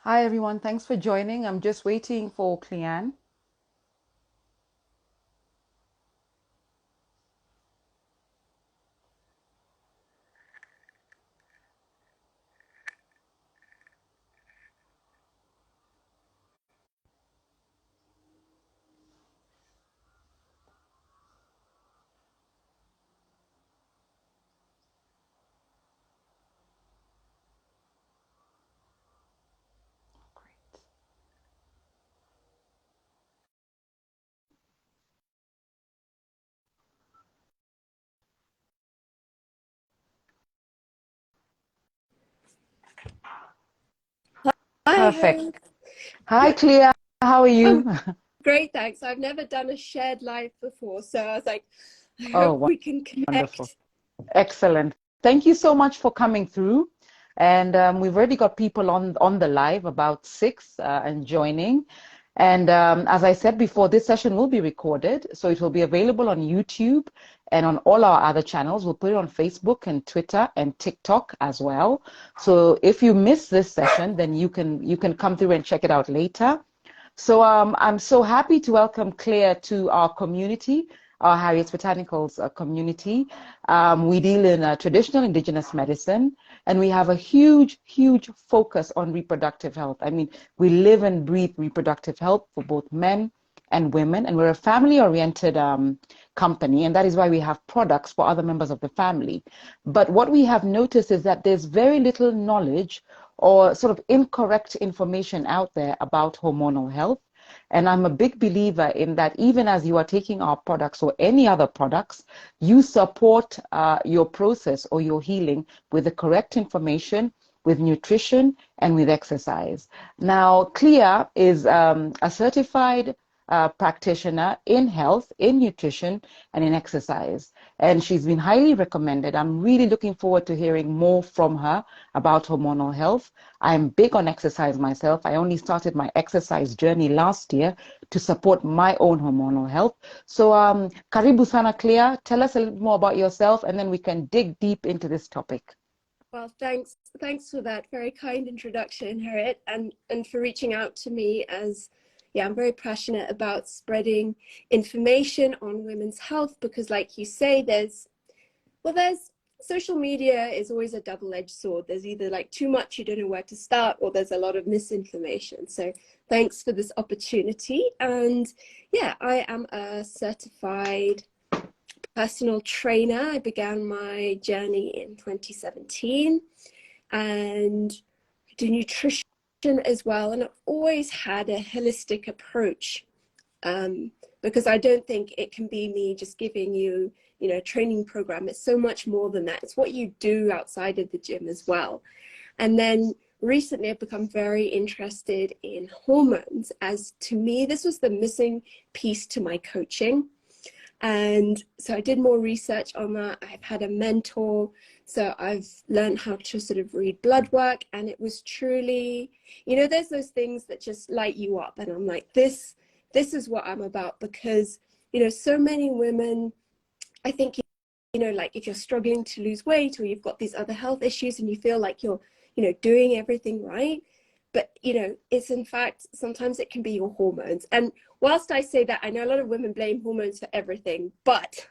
Hi everyone, thanks for joining. I'm just waiting for Cleanne. Hi, Perfect. Harry. Hi Clea, how are you? I'm great, thanks. I've never done a shared live before, so I was like, I hope Oh, we can wonderful. connect. Excellent. Thank you so much for coming through. And we've already got people on the live, about six, and joining. And as I said before, this session will be recorded, so it will be available on YouTube and on all our other channels. We'll put it on Facebook and Twitter and TikTok as well. So if you miss this session, then you can come through and check it out later. So I'm so happy to welcome Clea to our community, our Harriet's Botanicals community. We deal in traditional indigenous medicine, and we have a huge, huge focus on reproductive health. I mean, we live and breathe reproductive health for both men and women, and we're a family-oriented company, and that is why we have products for other members of the family. But what we have noticed is that there's very little knowledge or sort of incorrect information out there about hormonal health. And I'm a big believer in that even as you are taking our products or any other products, you support your process or your healing with the correct information, with nutrition, and with exercise. Now, Clea is a certified practitioner in health, in nutrition, and in exercise. And she's been highly recommended. I'm really looking forward to hearing more from her about hormonal health. I'm big on exercise myself. I only started my exercise journey last year to support my own hormonal health. So, karibu sana Clea. Tell us a little more about yourself, and then we can dig deep into this topic. Well, thanks for that very kind introduction, Harriet, and for reaching out to me as, yeah, I'm very passionate about spreading information on women's health because, like you say, there's social media is always a double-edged sword. There's either like too much, you don't know where to start, or there's a lot of misinformation. So thanks for this opportunity. And yeah, I am a certified personal trainer. I began my journey in 2017 and I do nutrition as well. And I've always had a holistic approach because I don't think it can be me just giving you, a training program. It's so much more than that. It's what you do outside of the gym as well. And then recently I've become very interested in hormones, as to me, this was the missing piece to my coaching. And so I did more research on that. I've had a mentor, so I've learned how to sort of read blood work, and it was truly, there's those things that just light you up, and I'm like, this is what I'm about. Because so many women, I think, like if you're struggling to lose weight, or you've got these other health issues and you feel like you're doing everything right, but it's in fact, sometimes it can be your hormones. And whilst I say that, I know a lot of women blame hormones for everything, but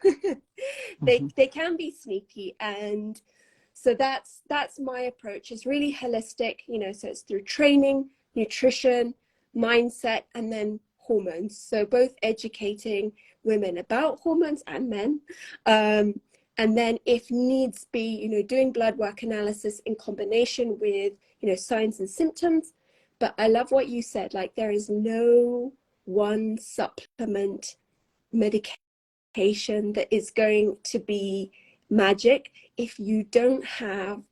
Mhm. they can be sneaky. And so that's my approach, is really holistic, so it's through training, nutrition, mindset, and then hormones. So both educating women about hormones and men, and then if needs be, doing blood work analysis in combination with signs and symptoms. But I love what you said, like there is no one supplement, medication that is going to be magic if you don't have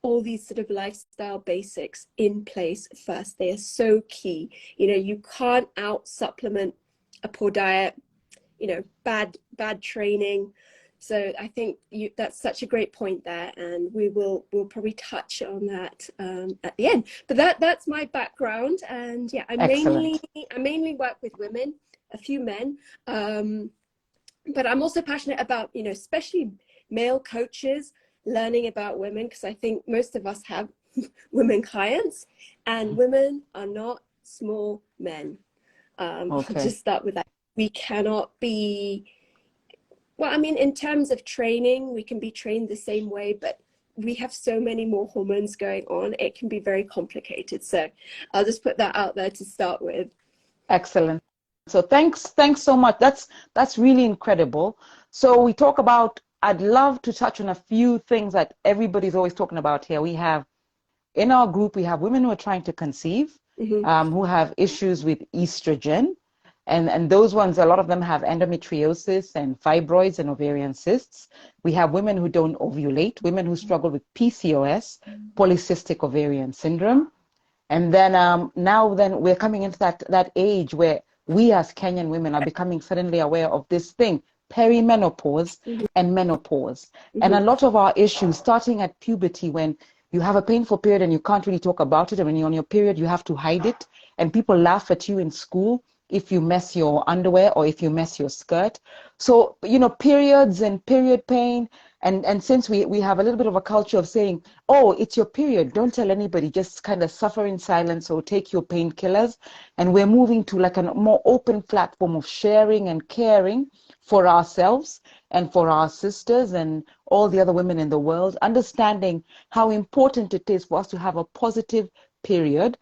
all these sort of lifestyle basics in place first. They are so key. You can't out supplement a poor diet, bad training. So I think that's such a great point there, and we'll probably touch on that at the end. But that's my background, and yeah, Excellent. I mainly work with women, a few men, but I'm also passionate about, especially male coaches learning about women, because I think most of us have women clients, And women are not small men. I'll Okay. just start with that. We cannot be, well, I mean, in terms of training, we can be trained the same way, but we have so many more hormones going on. It can be very complicated. So I'll just put that out there to start with. Excellent. So thanks so much. That's really incredible. So we talk about, I'd love to touch on a few things that everybody's always talking about here. We have in our group, we have women who are trying to conceive, who have issues with estrogen. And those ones, a lot of them have endometriosis and fibroids and ovarian cysts. We have women who don't ovulate, women who struggle with PCOS, polycystic ovarian syndrome. And then now then we're coming into that age where we as Kenyan women are becoming suddenly aware of this thing, perimenopause and menopause. And a lot of our issues starting at puberty, when you have a painful period and you can't really talk about it, and when you're on your period, you have to hide it. And people laugh at you in school if you mess your underwear or if you mess your skirt. So, periods and period pain. And since we have a little bit of a culture of saying, oh, it's your period, don't tell anybody, just kind of suffer in silence or take your painkillers. And we're moving to like a more open platform of sharing and caring for ourselves and for our sisters and all the other women in the world, understanding how important it is for us to have a positive period,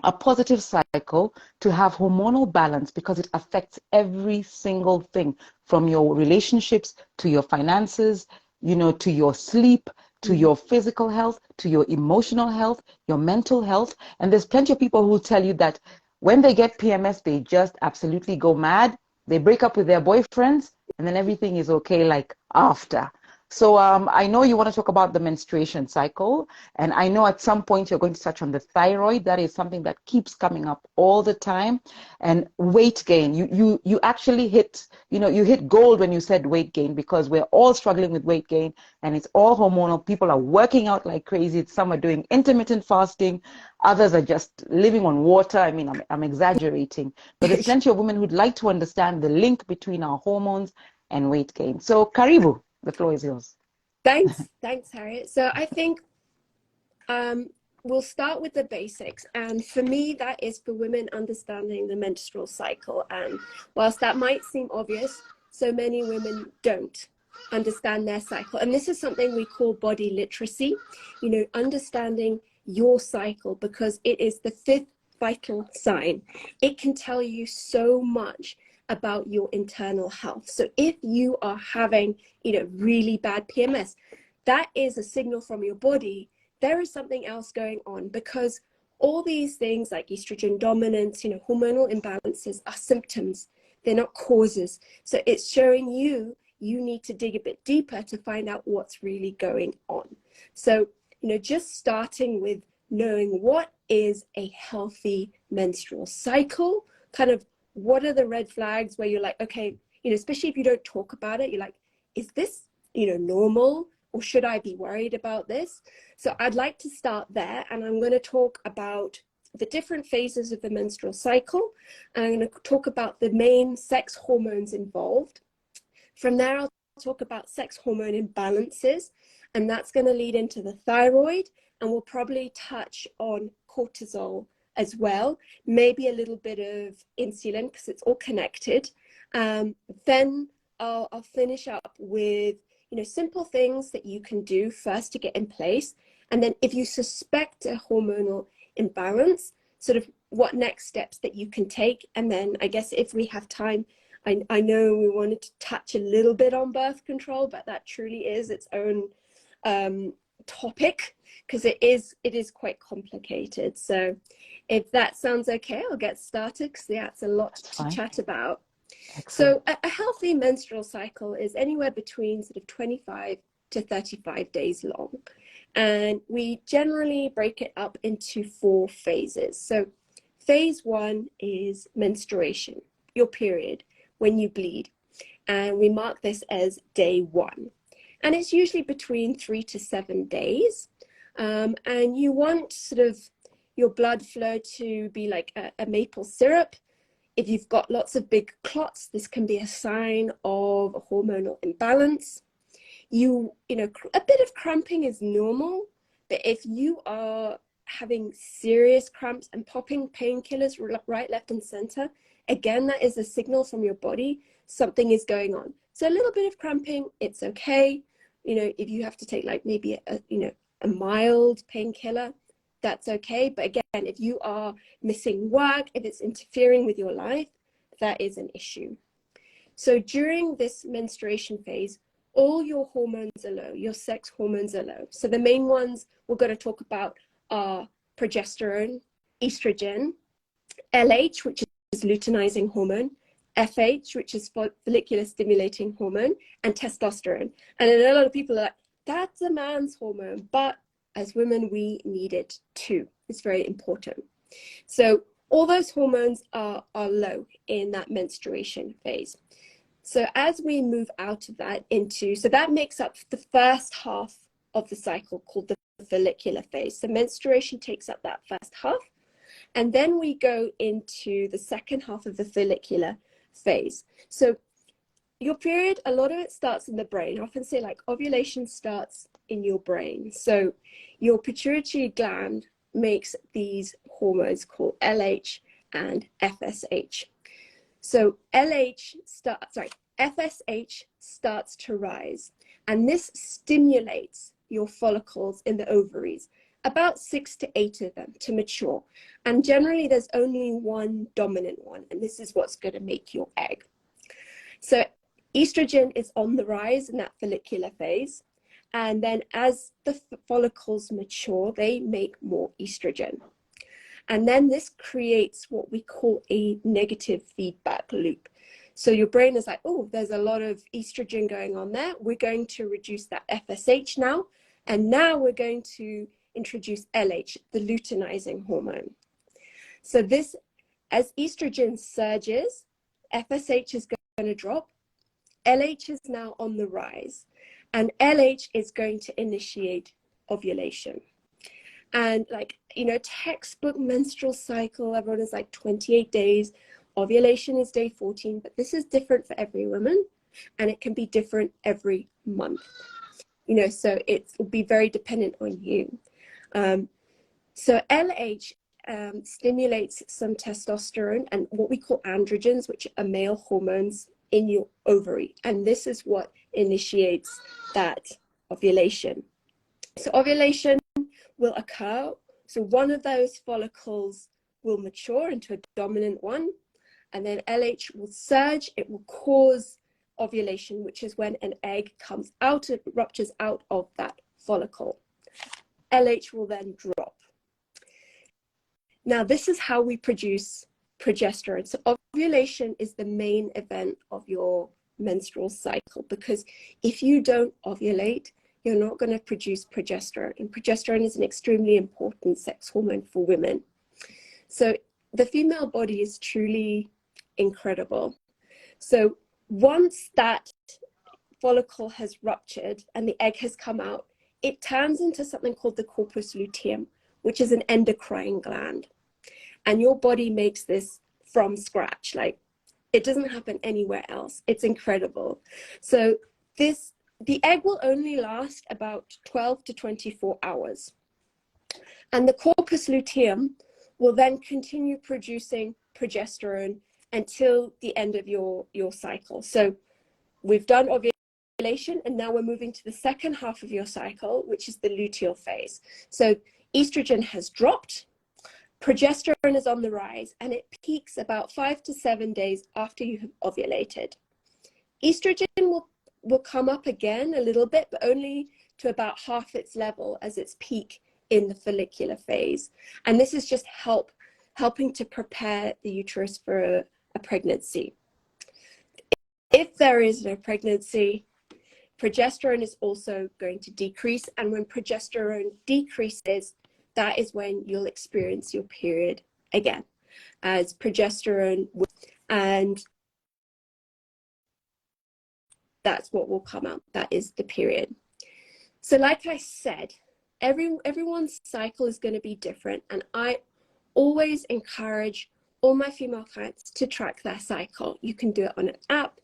a positive cycle, to have hormonal balance, because it affects every single thing from your relationships to your finances, to your sleep, to your physical health, to your emotional health, your mental health. And there's plenty of people who tell you that when they get PMS, they just absolutely go mad. They break up with their boyfriends and then everything is okay like after. So I know you want to talk about the menstruation cycle, and I know at some point you're going to touch on the thyroid. That is something that keeps coming up all the time. And weight gain. You actually hit, you hit gold when you said weight gain, because we're all struggling with weight gain and it's all hormonal. People are working out like crazy. Some are doing intermittent fasting. Others are just living on water. I mean, I'm exaggerating, but there's plenty of women who'd like to understand the link between our hormones and weight gain. So Karibu. The floor is yours. Thanks, Harriet. So I think we'll start with the basics. And for me, that is for women understanding the menstrual cycle. And whilst that might seem obvious, so many women don't understand their cycle. And this is something we call body literacy, understanding your cycle, because it is the fifth vital sign. It can tell you so much about your internal health. So if you are having, really bad PMS, that is a signal from your body there is something else going on, because all these things like estrogen dominance, hormonal imbalances are symptoms. They're not causes. So it's showing you need to dig a bit deeper to find out what's really going on. So, just starting with knowing what is a healthy menstrual cycle, kind of what are the red flags where you're like, okay, especially if you don't talk about it, you're like, is this, normal? Or should I be worried about this? So I'd like to start there, and I'm going to talk about the different phases of the menstrual cycle. And I'm going to talk about the main sex hormones involved. From there, I'll talk about sex hormone imbalances, and that's going to lead into the thyroid, and we'll probably touch on cortisol as well, maybe a little bit of insulin, because it's all connected. Then I'll finish up with simple things that you can do first to get in place. And then if you suspect a hormonal imbalance, sort of what next steps that you can take. And then I guess if we have time, I know we wanted to touch a little bit on birth control, but that truly is its own topic, because it is quite complicated. So if that sounds okay, I'll get started, because that's a lot to chat about. Excellent. So a healthy menstrual cycle is anywhere between sort of 25 to 35 days long. And we generally break it up into 4 phases. So phase 1 is menstruation, your period, when you bleed. And we mark this as day 1. And it's usually between 3 to 7 days. And you want sort of your blood flow to be like a maple syrup. If you've got lots of big clots, this can be a sign of a hormonal imbalance. A bit of cramping is normal, but if you are having serious cramps and popping painkillers right, left, and center, again, that is a signal from your body something is going on. So a little bit of cramping, it's okay. You know, if you have to take like maybe a mild painkiller, that's okay. But again, if you are missing work, if it's interfering with your life, that is an issue. So during this menstruation phase, all your hormones are low, your sex hormones are low. So the main ones we're going to talk about are progesterone, estrogen, LH, which is luteinizing hormone, FH, which is follicular stimulating hormone, and testosterone. And a lot of people are like, that's a man's hormone, but as women, we need it too. It's very important. So all those hormones are low in that menstruation phase. So as we move out of that so that makes up the first half of the cycle called the follicular phase. So menstruation takes up that first half. And then we go into the second half of the follicular phase. So your period, a lot of it starts in the brain. I often say like ovulation starts in your brain. So your pituitary gland makes these hormones called LH and FSH. So FSH starts to rise, and this stimulates your follicles in the ovaries, about 6 to 8 of them to mature. And generally there's only one dominant one, and this is what's going to make your egg. So estrogen is on the rise in that follicular phase. And then as the follicles mature, they make more estrogen. And then this creates what we call a negative feedback loop. So your brain is like, oh, there's a lot of estrogen going on there. We're going to reduce that FSH now. And now we're going to introduce LH, the luteinizing hormone. So this, as estrogen surges, FSH is going to drop. LH is now on the rise. And LH is going to initiate ovulation. And like, you know, textbook menstrual cycle, everyone is like 28 days. Ovulation is day 14, but this is different for every woman, and it can be different every month. You know, so it will be very dependent on you. So LH stimulates some testosterone and what we call androgens, which are male hormones in your ovary. And this is what initiates that ovulation. So ovulation will occur. So one of those follicles will mature into a dominant one, and then LH will surge. It will cause ovulation, which is when an egg comes out, it ruptures out of that follicle. LH will then drop. Now, this is how we produce progesterone. So ovulation is the main event of your menstrual cycle, because if you don't ovulate, you're not going to produce progesterone. And progesterone is an extremely important sex hormone for women. So the female body is truly incredible. So once that follicle has ruptured and the egg has come out, it turns into something called the corpus luteum, which is an endocrine gland. And your body makes this from scratch. Like, it doesn't happen anywhere else. It's incredible. So the egg will only last about 12 to 24 hours. And the corpus luteum will then continue producing progesterone until the end of your cycle. So we've done ovulation, and now we're moving to the second half of your cycle, which is the luteal phase. So estrogen has dropped, progesterone is on the rise, and it peaks about 5 to 7 days after you have ovulated. Estrogen will come up again a little bit, but only to about half its level as its peak in the follicular phase. And this is just helping to prepare the uterus for a pregnancy. If there is no pregnancy, progesterone is also going to decrease. And when progesterone decreases, that is when you'll experience your period again, as progesterone, and that's what will come out. That is the period. So like I said, everyone's cycle is going to be different. And I always encourage all my female clients to track their cycle. You can do it on an app.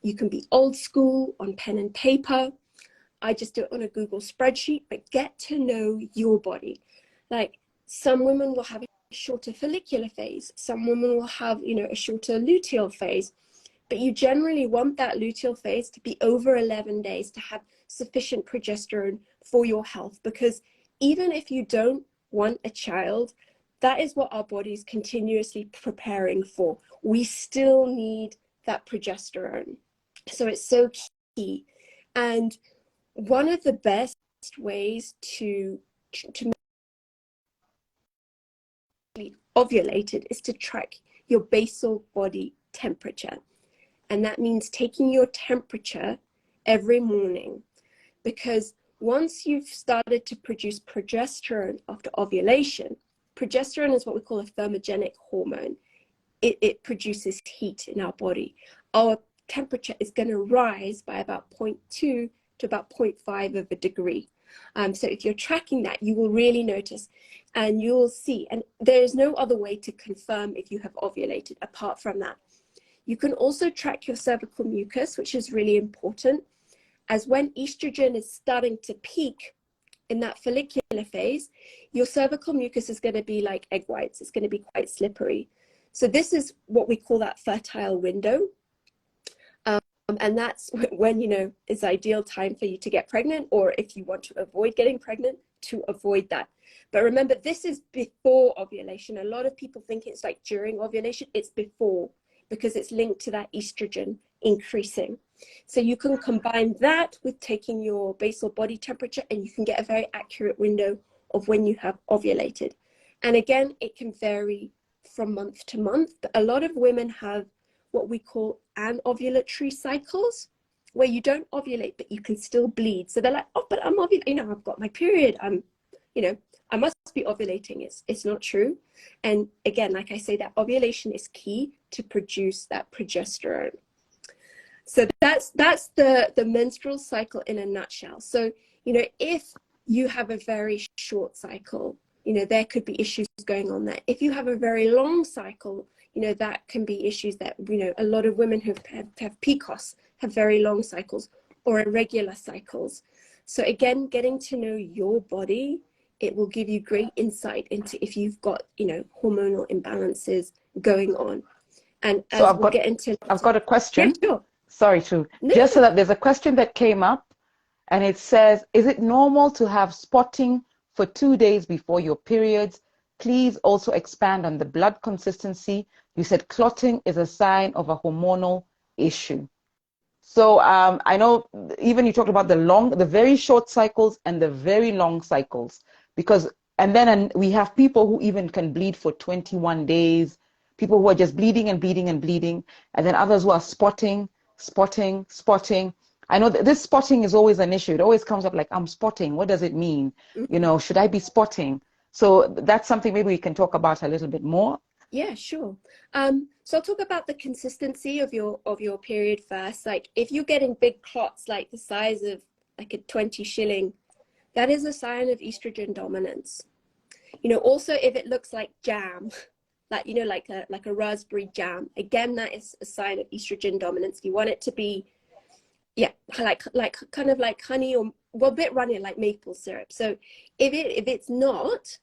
You can be old school on pen and paper. I just do it on a Google spreadsheet, but get to know your body. Like, Some women will have a shorter follicular phase. Some women will have, you know, a shorter luteal phase. But you generally want that luteal phase to be over 11 days to have sufficient progesterone for your health. Because even if you don't want a child, that is what our body is continuously preparing for. We still need that progesterone. So it's so key. And one of the best ways to ovulated is to track your basal body temperature. And that means taking your temperature every morning, because once you've started to produce progesterone after ovulation, progesterone is what we call a thermogenic hormone. It produces heat in our body. Our temperature is going to rise by about 0.2 to about 0.5 of a degree. So if you're tracking that, you will really notice and you'll see. And there is no other way to confirm if you have ovulated apart from that. You can also track your cervical mucus, which is really important, as when estrogen is starting to peak in that follicular phase, your cervical mucus is going to be like egg whites. It's going to be quite slippery. So this is what we call that fertile window. And that's when, you know, it's ideal time for you to get pregnant, or if you want to avoid getting pregnant, to avoid that. But remember, this is before ovulation. A lot of people think it's like during ovulation. It's before, because it's linked to that estrogen increasing. So you can combine that with taking your basal body temperature, and you can get a very accurate window of when you have ovulated. And again, it can vary from month to month, but a lot of women have what we call anovulatory cycles, where you don't ovulate, but you can still bleed. So they're like, oh, but I'm ovulating, you know, I've got my period. You know, I must be ovulating. It's not true. And again, like I say, that ovulation is key to produce that progesterone. So that's the menstrual cycle in a nutshell. So, you know, if you have a very short cycle, you know, there could be issues going on there. If you have a very long cycle, you know, that can be issues that, you know, a lot of women who have PCOS have very long cycles or irregular cycles. So again, getting to know your body, it will give you great insight into if you've got, you know, hormonal imbalances going on. And as So I've got a question. Yeah, sure. Sorry, True. No. Just so that there's a question that came up, and it says, is it normal to have spotting for 2 days before your periods? Please also expand on the blood consistency. You said clotting is a sign of a hormonal issue. So I know even you talked about the very short cycles and the very long cycles, because, and then we have people who even can bleed for 21 days, people who are just bleeding and bleeding and bleeding, and then others who are spotting. I know that this spotting is always an issue. It always comes up like, I'm spotting. What does it mean? You know, should I be spotting? So that's something maybe we can talk about a little bit more. Yeah, sure. So I'll talk about the consistency of your period first. Like if you're getting big clots like the size of like a 20 shilling, that is a sign of estrogen dominance. You know, also if it looks like jam, like, you know, like a raspberry jam, again, that is a sign of estrogen dominance. You want it to be, yeah, like kind of like honey, or well, a bit runny like maple syrup. So if it's not,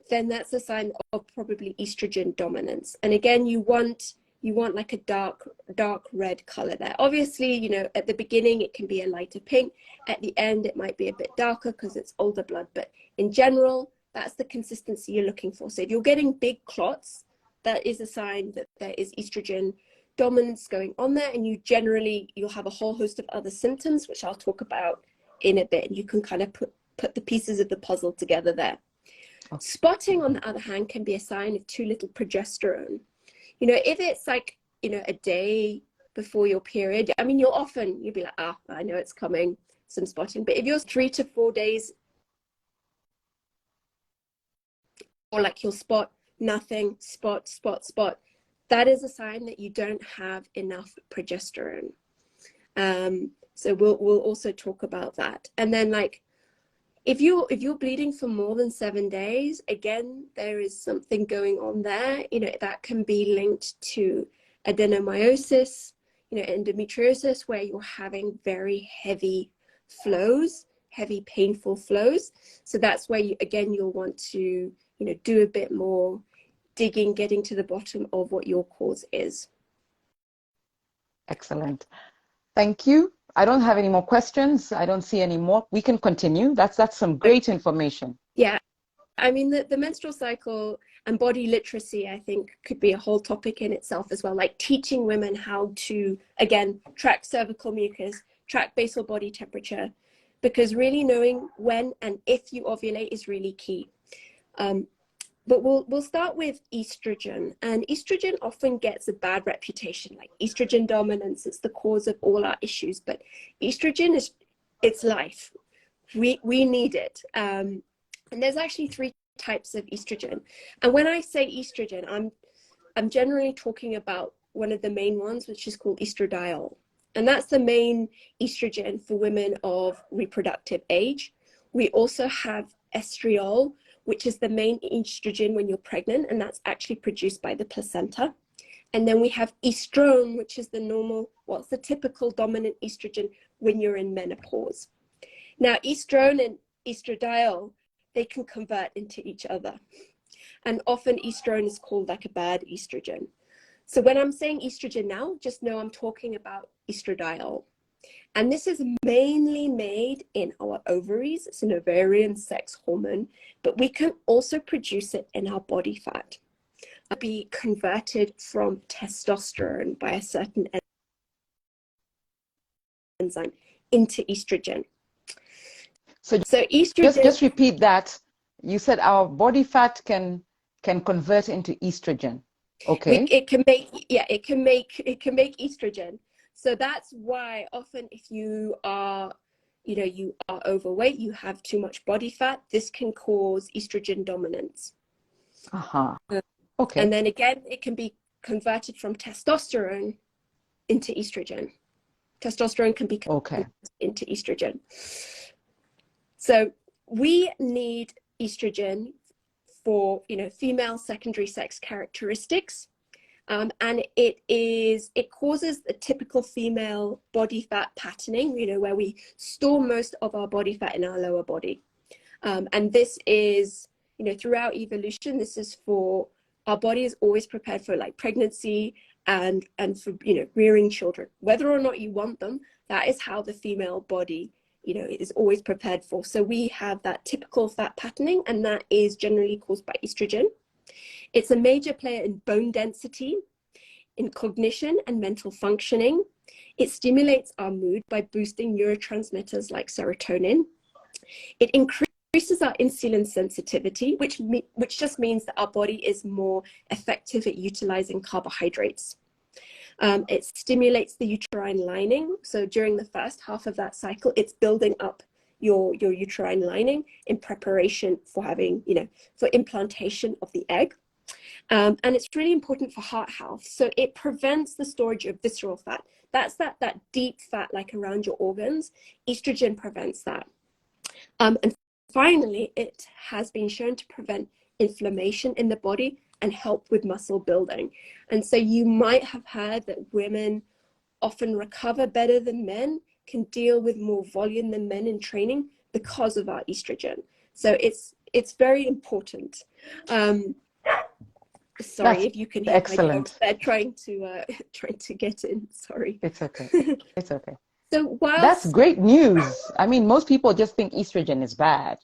then that's a sign of probably estrogen dominance. And again, you want like a dark red color there. Obviously, you know, at the beginning it can be a lighter pink. At the end it might be a bit darker because it's older blood, but in general, that's the consistency you're looking for. So if you're getting big clots, that is a sign that there is estrogen dominance going on there, and you'll have a whole host of other symptoms, which I'll talk about in a bit. You can kind of put the pieces of the puzzle together there. Spotting, on the other hand, can be a sign of too little progesterone. You know, if it's like, you know, a day before your period, I mean, you'll be like, I know it's coming, some spotting. But if you're 3 to 4 days, or like you'll spot nothing, spot, that is a sign that you don't have enough progesterone. So we'll also talk about that. And then like, if you're bleeding for more than 7 days, again, there is something going on there. You know, that can be linked to adenomyosis, you know, endometriosis, where you're having very heavy flows, heavy painful flows. So that's where you'll want to, do a bit more digging, getting to the bottom of what your cause is. Excellent. Thank you. I don't have any more questions. I don't see any more. We can continue. That's some great information. Yeah. I mean, the menstrual cycle and body literacy, I think, could be a whole topic in itself as well, like teaching women how to, again, track cervical mucus, track basal body temperature, because really knowing when and if you ovulate is really key. But we'll start with estrogen, and estrogen often gets a bad reputation, like estrogen dominance. It's the cause of all our issues, but estrogen it's life. We need it. And there's actually 3 types of estrogen. And when I say estrogen, I'm generally talking about one of the main ones, which is called estradiol. And that's the main estrogen for women of reproductive age. We also have estriol, which is the main estrogen when you're pregnant, and that's actually produced by the placenta. And then we have estrone, which is the normal, well, it's the typical dominant estrogen when you're in menopause. Now, estrone and estradiol, they can convert into each other. And often estrone is called like a bad estrogen. So when I'm saying estrogen now, just know I'm talking about estradiol. And this is mainly made in our ovaries. It's an ovarian sex hormone, but we can also produce it in our body fat. It'll be converted from testosterone by a certain enzyme into estrogen. So estrogen. Just repeat that. You said our body fat can convert into estrogen. Okay. It can make estrogen. So that's why often if you are overweight, you have too much body fat, this can cause estrogen dominance. Okay. And then again, it can be converted from testosterone into estrogen. Testosterone can be converted into estrogen. So we need estrogen for, female secondary sex characteristics. And it causes the typical female body fat patterning, where we store most of our body fat in our lower body. And this is, throughout evolution, this is for, our body is always prepared for like pregnancy and for, rearing children. Whether or not you want them, that is how the female body, is always prepared for. So we have that typical fat patterning, and that is generally caused by estrogen. It's a major player in bone density, in cognition and mental functioning. It stimulates our mood by boosting neurotransmitters like serotonin. It increases our insulin sensitivity, which just means that our body is more effective at utilizing carbohydrates. It stimulates the uterine lining. So during the first half of that cycle, it's building up your uterine lining in preparation for having, for implantation of the egg. And it's really important for heart health. So it prevents the storage of visceral fat. That's that deep fat, like around your organs. Estrogen prevents that. And finally, it has been shown to prevent inflammation in the body and help with muscle building. And so you might have heard that women often recover better than men, can deal with more volume than men in training because of our estrogen. So it's very important. Sorry if you can hear my dogs. They're trying to get in. Sorry. It's okay. It's okay. So that's great news. I mean, most people just think estrogen is bad,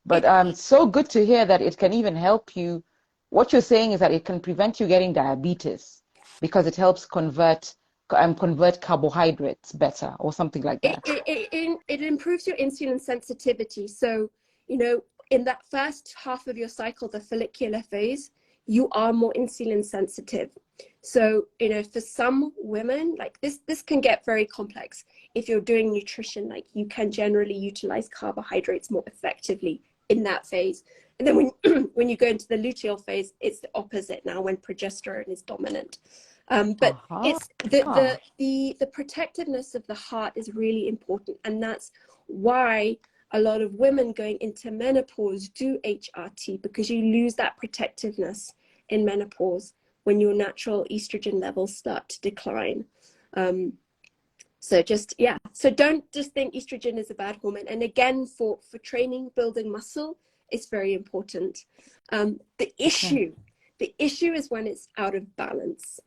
but it's so good to hear that it can even help you. What you're saying is that it can prevent you getting diabetes because it helps convert carbohydrates better or something like that. It improves your insulin sensitivity. So, in that first half of your cycle, the follicular phase, you are more insulin sensitive. So, for some women, like this can get very complex. If you're doing nutrition, like you can generally utilize carbohydrates more effectively in that phase. And then when you go into the luteal phase, it's the opposite now when progesterone is dominant. But it's the protectiveness of the heart is really important. And that's why a lot of women going into menopause do HRT, because you lose that protectiveness in menopause when your natural estrogen levels start to decline. So don't just think estrogen is a bad hormone. And again, for training, building muscle, is very important. The issue is when it's out of balance.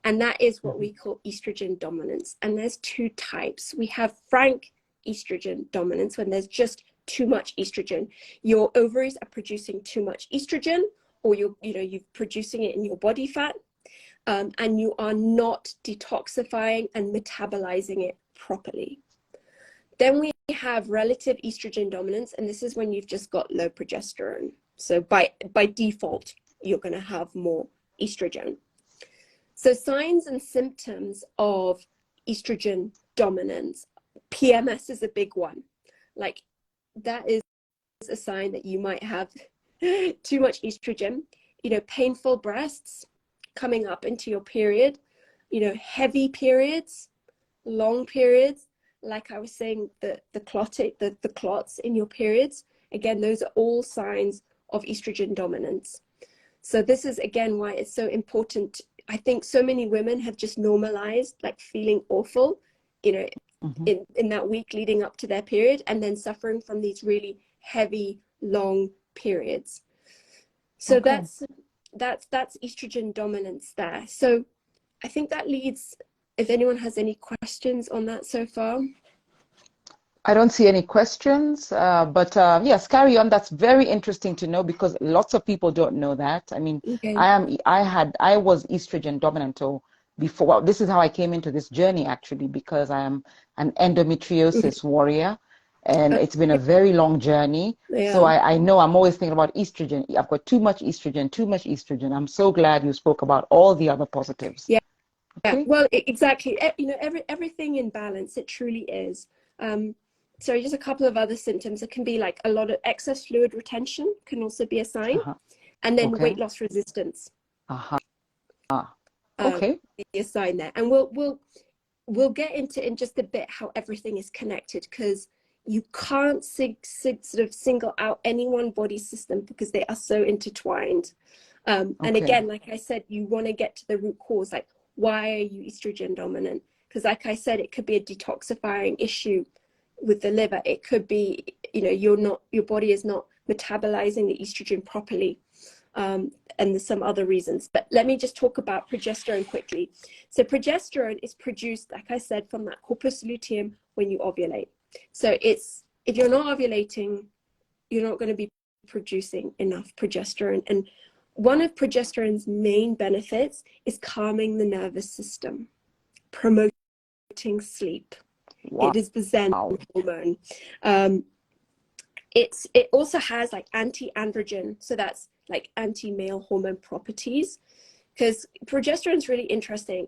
And that is what we call estrogen dominance. And there's two types. We have frank estrogen dominance, when there's just too much estrogen. Your ovaries are producing too much estrogen, or you're producing it in your body fat, and you are not detoxifying and metabolizing it properly. Then we have relative estrogen dominance, and this is when you've just got low progesterone. So by default, you're going to have more estrogen. So signs and symptoms of estrogen dominance, PMS is a big one. Like, that is a sign that you might have too much estrogen. Painful breasts coming up into your period, heavy periods, long periods, like I was saying, the clots in your periods. Again, those are all signs of estrogen dominance. So this is, again, why it's so important. I think so many women have just normalized like feeling awful, in that week leading up to their period, and then suffering from these really heavy, long periods. So that's estrogen dominance there. So I think that leads, if anyone has any questions on that so far. I don't see any questions, but yes, carry on. That's very interesting to know, because lots of people don't know that. I mean, Okay. I was estrogen dominant before. Well, this is how I came into this journey, actually, because I am an endometriosis warrior, and it's been a very long journey. Yeah. So I know I'm always thinking about estrogen. I've got too much estrogen. I'm so glad you spoke about all the other positives. Yeah. Okay. Yeah. Well, exactly. Everything in balance. It truly is. So just a couple of other symptoms. It can be like a lot of excess fluid retention can also be a sign, and then weight loss resistance. Okay. Be a sign there, and we'll get into in just a bit how everything is connected, because you can't sort of single out any one body system because they are so intertwined. And again, like I said, you want to get to the root cause, like, why are you estrogen dominant? Because like I said, it could be a detoxifying issue with the liver. It could be, your body is not metabolizing the estrogen properly. And there's some other reasons. But let me just talk about progesterone quickly. So progesterone is produced, like I said, from that corpus luteum when you ovulate. So if you're not ovulating, you're not going to be producing enough progesterone. And one of progesterone's main benefits is calming the nervous system, promoting sleep. Wow. It is the Zen hormone. It also has like anti-androgen, so that's like anti-male hormone properties, because progesterone is really interesting.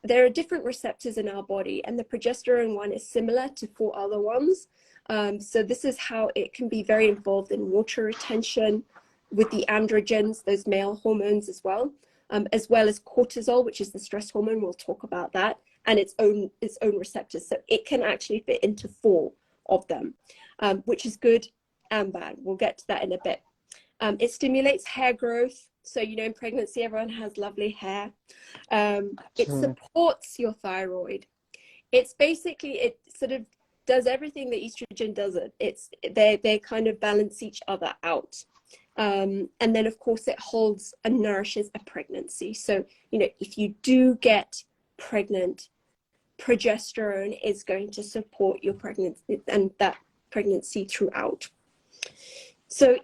There are different receptors in our body, and the progesterone one is similar to 4 other ones. So this is how it can be very involved in water retention with the androgens, those male hormones as well as cortisol, which is the stress hormone. We'll talk about that, and its own receptors. So it can actually fit into 4 of them, which is good and bad. We'll get to that in a bit. It stimulates hair growth. So, in pregnancy, everyone has lovely hair. It supports your thyroid. It's basically, it sort of does everything that estrogen doesn't. They kind of balance each other out. And then, of course, it holds and nourishes a pregnancy. So, if you do get pregnant, progesterone is going to support your pregnancy and that pregnancy throughout. So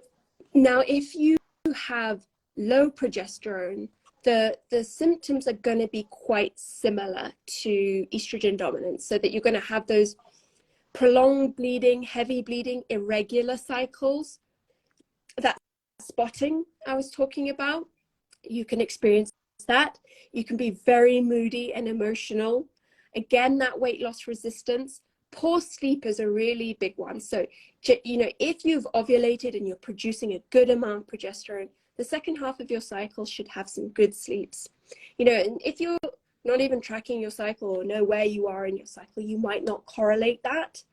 now, if you have low progesterone, the symptoms are going to be quite similar to estrogen dominance, so that you're going to have those prolonged bleeding, heavy bleeding, irregular cycles, that spotting I was talking about. You can experience that. You can be very moody and emotional. Again, that weight loss resistance. Poor sleep is a really big one. So, if you've ovulated and you're producing a good amount of progesterone, the second half of your cycle should have some good sleeps. And if you're not even tracking your cycle or know where you are in your cycle, you might not correlate that.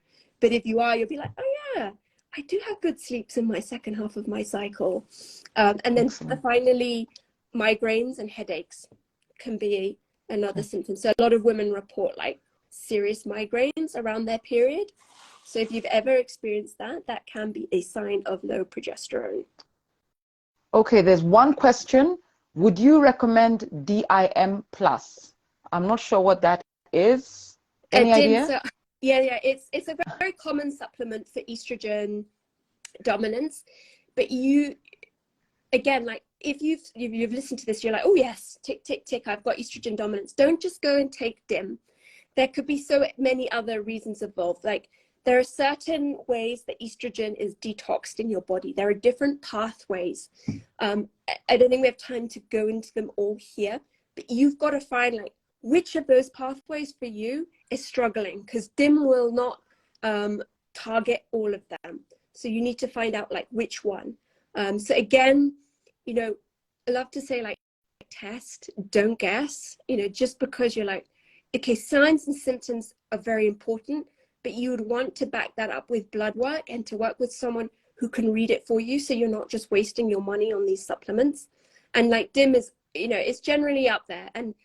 But if you are, you'll be like, oh yeah, I do have good sleeps in my second half of my cycle. And then finally, migraines and headaches can be another symptom. So a lot of women report like serious migraines around their period. So if you've ever experienced that, that can be a sign of low progesterone. Okay, there's one question. Would you recommend DIM plus? I'm not sure what that is. Any idea? So, yeah, it's a very common supplement for estrogen dominance. But you, again, like if you've listened to this, you're like, oh yes, tick, tick, tick, I've got estrogen dominance. Don't just go and take DIM. There could be so many other reasons involved. Like there are certain ways that estrogen is detoxed in your body. There are different pathways. I don't think we have time to go into them all here, but you've got to find like which of those pathways for you is struggling, because DIM will not target all of them. So you need to find out like which one. So again, you know, I love to say like test, don't guess, you know, just because you're like, okay, signs and symptoms are very important, but you would want to back that up with blood work and to work with someone who can read it for you, so you're not just wasting your money on these supplements. And like DIM is, you know, it's generally up there, and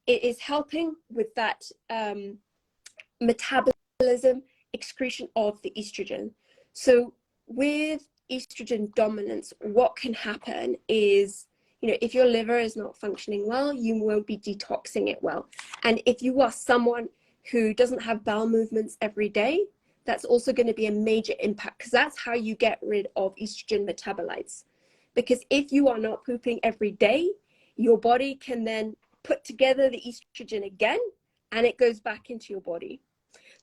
it is helping with that metabolism, excretion of the estrogen. So with estrogen dominance, what can happen is, you know, if your liver is not functioning well, you won't be detoxing it well. And if you are someone who doesn't have bowel movements every day, that's also going to be a major impact, because that's how you get rid of estrogen metabolites. Because if you are not pooping every day, your body can then put together the estrogen again, and it goes back into your body.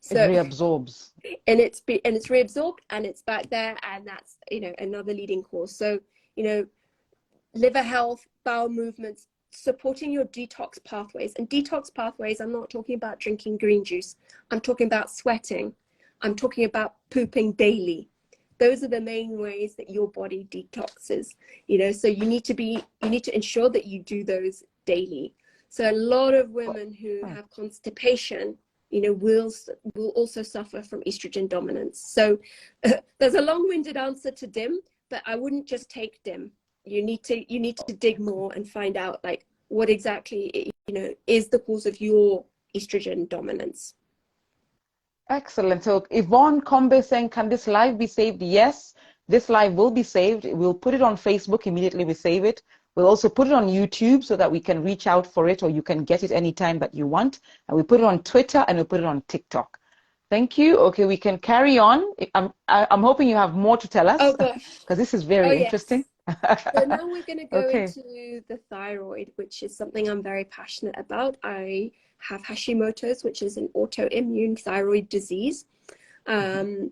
So it reabsorbs. And it's reabsorbed and it's back there, and that's, you know, another leading cause. So, you know, liver health, bowel movements, supporting your detox pathways. And detox pathways, I'm not talking about drinking green juice. I'm talking about sweating. I'm talking about pooping daily. Those are the main ways that your body detoxes, you know, so you need to ensure that you do those daily. So a lot of women who have constipation, you know, will also suffer from estrogen dominance. So there's a long-winded answer to DIM, but I wouldn't just take DIM. You need to dig more and find out like what exactly, you know, is the cause of your estrogen dominance. Excellent. So Yvonne Combe saying, can this live be saved? Yes, this live will be saved. We'll put it on Facebook immediately we save it. We'll also put it on YouTube so that we can reach out for it, or you can get it anytime that you want. And we put it on Twitter and we put it on TikTok. Thank you. Okay, we can carry on. I'm hoping you have more to tell us. Oh gosh. Because this is very interesting. So now we're going to go okay. into the thyroid, which is something I'm very passionate about. I have Hashimoto's, which is an autoimmune thyroid disease. And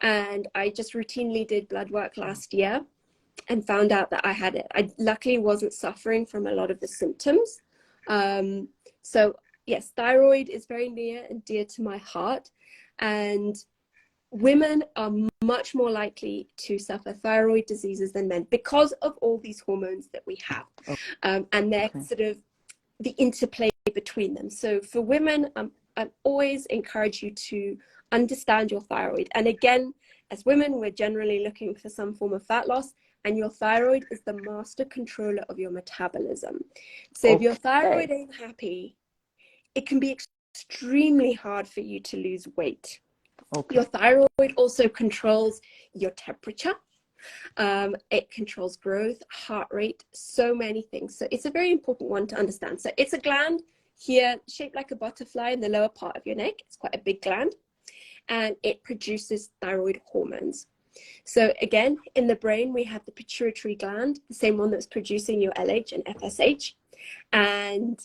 I just routinely did blood work last year and found out that I had it. I luckily wasn't suffering from a lot of the symptoms. So yes, thyroid is very near and dear to my heart. And women are much more likely to suffer thyroid diseases than men because of all these hormones that we have, and their sort of the interplay between them. So for women, I always encourage you to understand your thyroid. And again, as women, we're generally looking for some form of fat loss, and your thyroid is the master controller of your metabolism. So if your thyroid ain't happy, it can be extremely hard for you to lose weight. Your thyroid also controls your temperature. It controls growth, heart rate, so many things. So it's a very important one to understand. So it's a gland here shaped like a butterfly in the lower part of your neck. It's quite a big gland, and it produces thyroid hormones. So again, in the brain, we have the pituitary gland, the same one that's producing your LH and FSH. And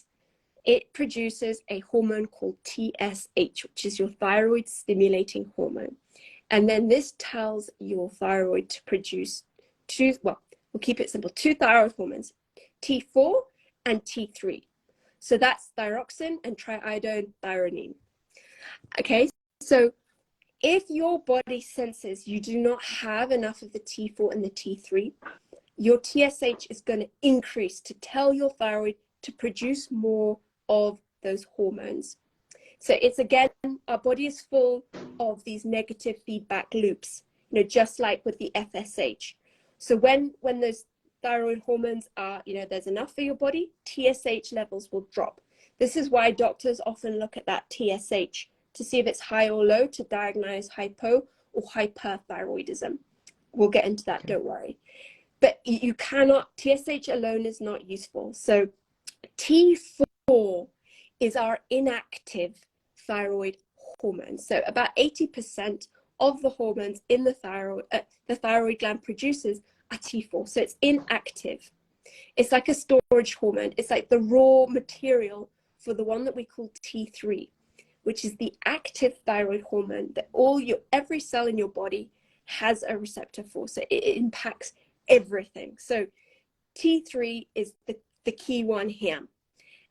it produces a hormone called TSH, which is your thyroid stimulating hormone. And then this tells your thyroid to produce we'll keep it simple, two thyroid hormones, T4 and T3. So that's thyroxine and triiodothyronine. Okay, so if your body senses you do not have enough of the T4 and the T3, your TSH is going to increase to tell your thyroid to produce more of those hormones. So it's, again, our body is full of these negative feedback loops, you know, just like with the FSH. So when those thyroid hormones are, you know, there's enough for your body, TSH levels will drop. This is why doctors often look at that TSH to see if it's high or low to diagnose hypo or hyperthyroidism. We'll get into that, don't worry. But you cannot, TSH alone is not useful. So T4 is our inactive thyroid hormone. So about 80% of the hormones in the thyroid gland produces are T4. So it's inactive. It's like a storage hormone. It's like the raw material for the one that we call T3, which is the active thyroid hormone that every cell in your body has a receptor for. So it impacts everything. So T3 is the key one here.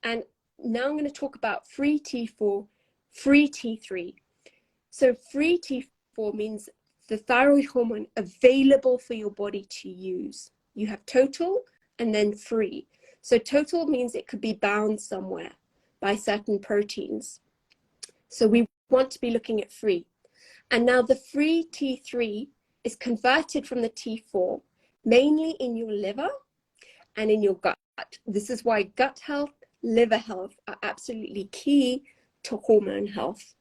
And now I'm going to talk about free T4, free T3. So free T4 means the thyroid hormone available for your body to use. You have total and then free. So total means it could be bound somewhere by certain proteins. So we want to be looking at free. And now the free T3 is converted from the T4, mainly in your liver and in your gut. This is why gut health, liver health are absolutely key to hormone health.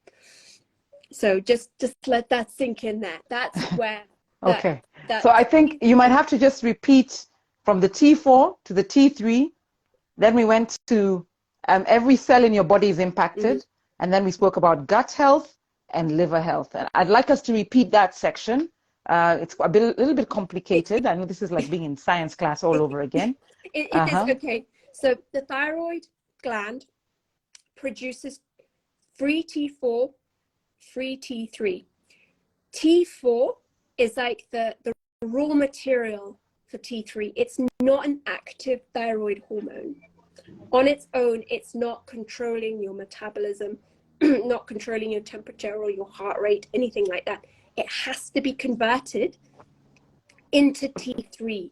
So just let that sink in there. That's where okay. So I think you might have to just repeat from the T4 to the T3. Then we went to every cell in your body is impacted. And then we spoke about gut health and liver health. And I'd like us to repeat that section. It's a little bit complicated. I know this is like being in science class all over again. It is, okay. So the thyroid gland produces free T4, free T3. T4 is like the raw material for T3. It's not an active thyroid hormone. On its own, it's not controlling your metabolism, not controlling your temperature or your heart rate, anything like that. It has to be converted into T3.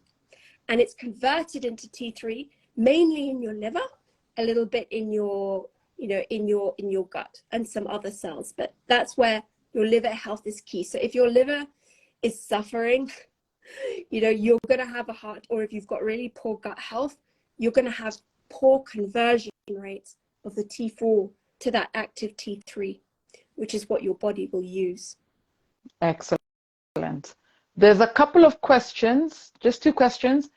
And it's converted into T3 mainly in your liver, a little bit in your, in your gut and some other cells. But that's where your liver health is key. So if your liver is suffering, you're going to have a heart, or if you've got really poor gut health, you're going to have poor conversion rates of the T4 to that active T3, which is what your body will use. Excellent. There's a couple of questions, just two questions.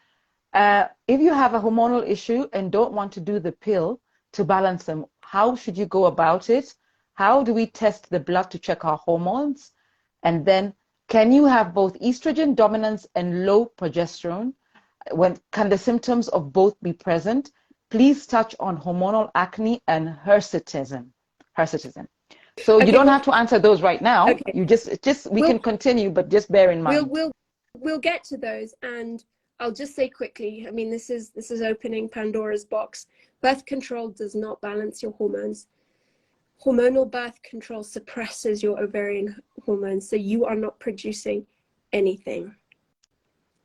If you have a hormonal issue and don't want to do the pill to balance them, how should you go about it? How do we test the blood to check our hormones? And then, can you have both estrogen dominance and low progesterone? Can the symptoms of both be present? Please touch on hormonal acne and hirsutism. So you don't have to answer those right now. Okay. You we can continue, but just bear in mind. We'll get to those, and I'll just say quickly. I mean, this is opening Pandora's box. Birth control does not balance your hormones. Hormonal birth control suppresses your ovarian hormones, so you are not producing anything.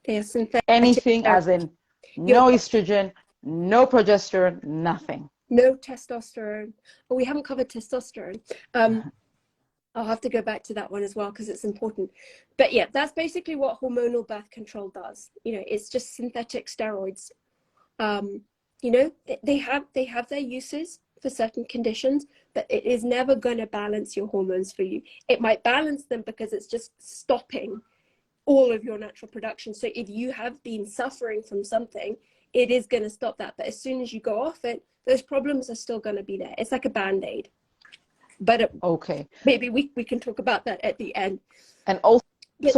They are synthetic. Anything, as in no estrogen, no progesterone, nothing. No testosterone. Oh, we haven't covered testosterone. I'll have to go back to that one as well because it's important. But yeah, that's basically what hormonal birth control does. It's just synthetic steroids. They have their uses for certain conditions, but it is never going to balance your hormones for you. It might balance them because it's just stopping all of your natural production. So if you have been suffering from something, it is going to stop that. But as soon as you go off it, those problems are still going to be there. It's like a Band-Aid. But okay, maybe we can talk about that at the end. And also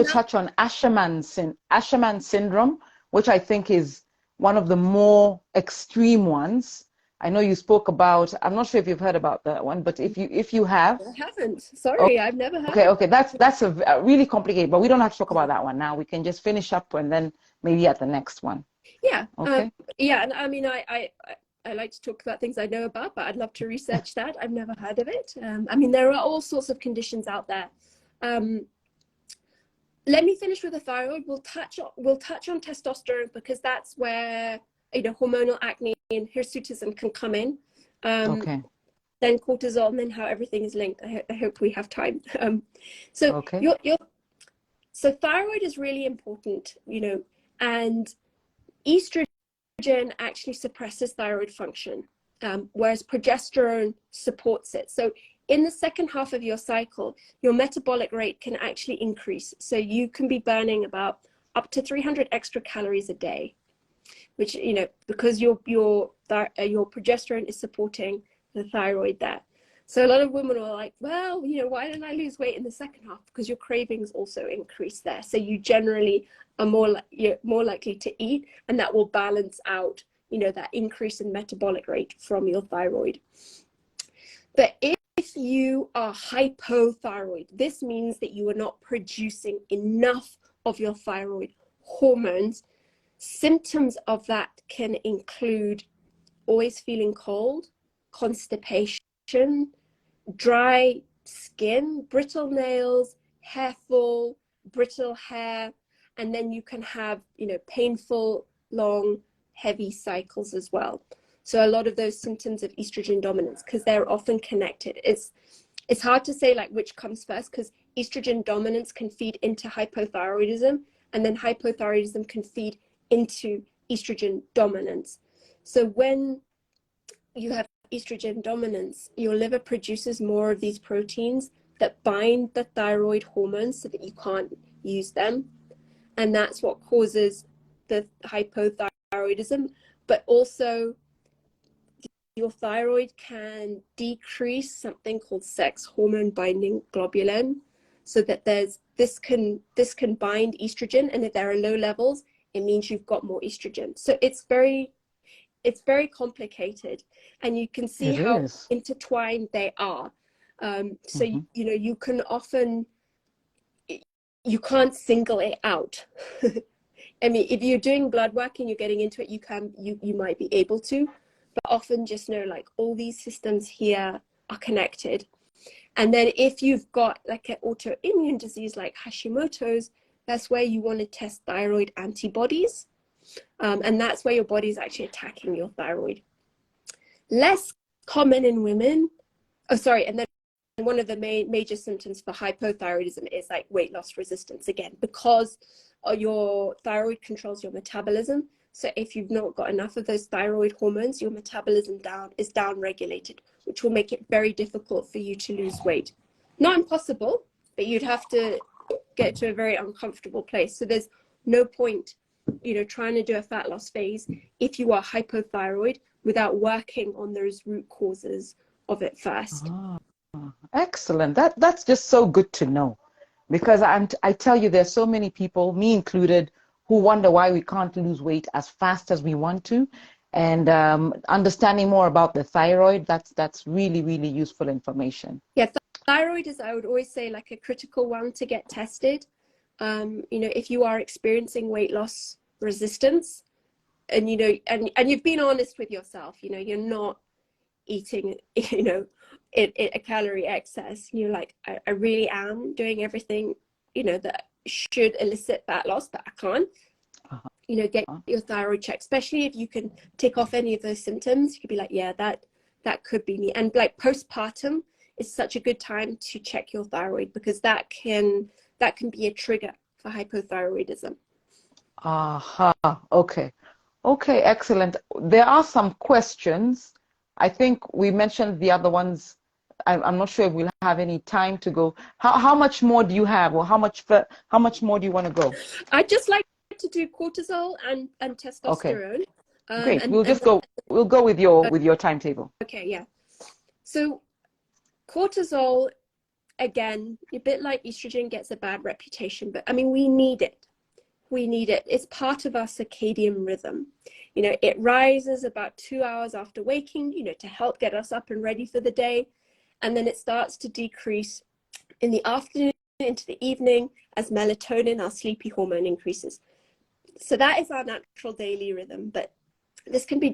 touch on Asherman syndrome, which I think is one of the more extreme ones. I know you spoke about, I'm not sure if you've heard about that one, but if you have. I haven't. Sorry, I've never heard. Okay, that's a really complicated, but we don't have to talk about that one now. We can just finish up and then maybe at the next one. Yeah. Okay. And I mean, I like to talk about things I know about, but I'd love to research that. I've never heard of it. I mean, there are all sorts of conditions out there. Let me finish with the thyroid. We'll touch on testosterone because that's where hormonal acne and hirsutism can come in. Okay. Then cortisol, and then how everything is linked. I hope we have time. So okay. So thyroid is really important, and estrogen actually suppresses thyroid function, whereas progesterone supports it. So in the second half of your cycle, your metabolic rate can actually increase. So you can be burning about up to 300 extra calories a day, which, you know, because your progesterone is supporting the thyroid there. So a lot of women are like, well, you know, why didn't I lose weight in the second half? Because your cravings also increase there. So you generally are you're more likely to eat, and that will balance out, you know, that increase in metabolic rate from your thyroid. But if you are hypothyroid, this means that you are not producing enough of your thyroid hormones. Symptoms of that can include always feeling cold, constipation, dry skin, brittle nails, hair fall, brittle hair, and then you can have, you know, painful, long, heavy cycles as well. So a lot of those symptoms of estrogen dominance, because they're often connected. It's hard to say like which comes first, because estrogen dominance can feed into hypothyroidism, and then hypothyroidism can feed into estrogen dominance. So when you have estrogen dominance, your liver produces more of these proteins that bind the thyroid hormones so that you can't use them. And that's what causes the hypothyroidism. But also, your thyroid can decrease something called sex hormone binding globulin, so that this can bind estrogen, and if there are low levels, it means you've got more estrogen. So it's very complicated, and you can see how intertwined they are. So you know, you can often, you can't single it out. I mean, if you're doing blood work and you're getting into it, you might be able to, but often just know like all these systems here are connected. And then if you've got like an autoimmune disease like Hashimoto's, that's where you want to test thyroid antibodies. And that's where your body's actually attacking your thyroid. Less common in women. Oh, sorry. And then one of the major symptoms for hypothyroidism is like weight loss resistance, again, because your thyroid controls your metabolism. So if you've not got enough of those thyroid hormones, your metabolism is down regulated, which will make it very difficult for you to lose weight. Not impossible, but you'd have to get to a very uncomfortable place. So there's no point, you know, trying to do a fat loss phase if you are hypothyroid without working on those root causes of it first. Excellent. That's just so good to know, because I tell you, there's so many people, me included, who wonder why we can't lose weight as fast as we want to. And understanding more about the thyroid, that's really, really useful information. Yeah, thyroid is, I would always say, like a critical one to get tested. You know, if you are experiencing weight loss resistance, and you know, and you've been honest with yourself, you know, you're not eating, you know, a calorie excess. You're like, I really am doing everything, you know, that should elicit fat loss, but I can't. You know, get your thyroid checked, especially if you can tick off any of those symptoms. You could be like, yeah, that could be me. And like postpartum is such a good time to check your thyroid, because that can be a trigger for hypothyroidism. Okay, excellent. There are some questions. I think we mentioned the other ones. I'm not sure if we'll have any time to go. How much more do you have, or how much more do you want to go? I'd just like to do cortisol and testosterone. Okay. Great. We'll go with your timetable. Okay, yeah. So cortisol, again, a bit like estrogen, gets a bad reputation, but I mean, we need it. It's part of our circadian rhythm. You know, it rises about 2 hours after waking, you know, to help get us up and ready for the day. And then it starts to decrease in the afternoon into the evening as melatonin, our sleepy hormone, increases. So that is our natural daily rhythm, but this can be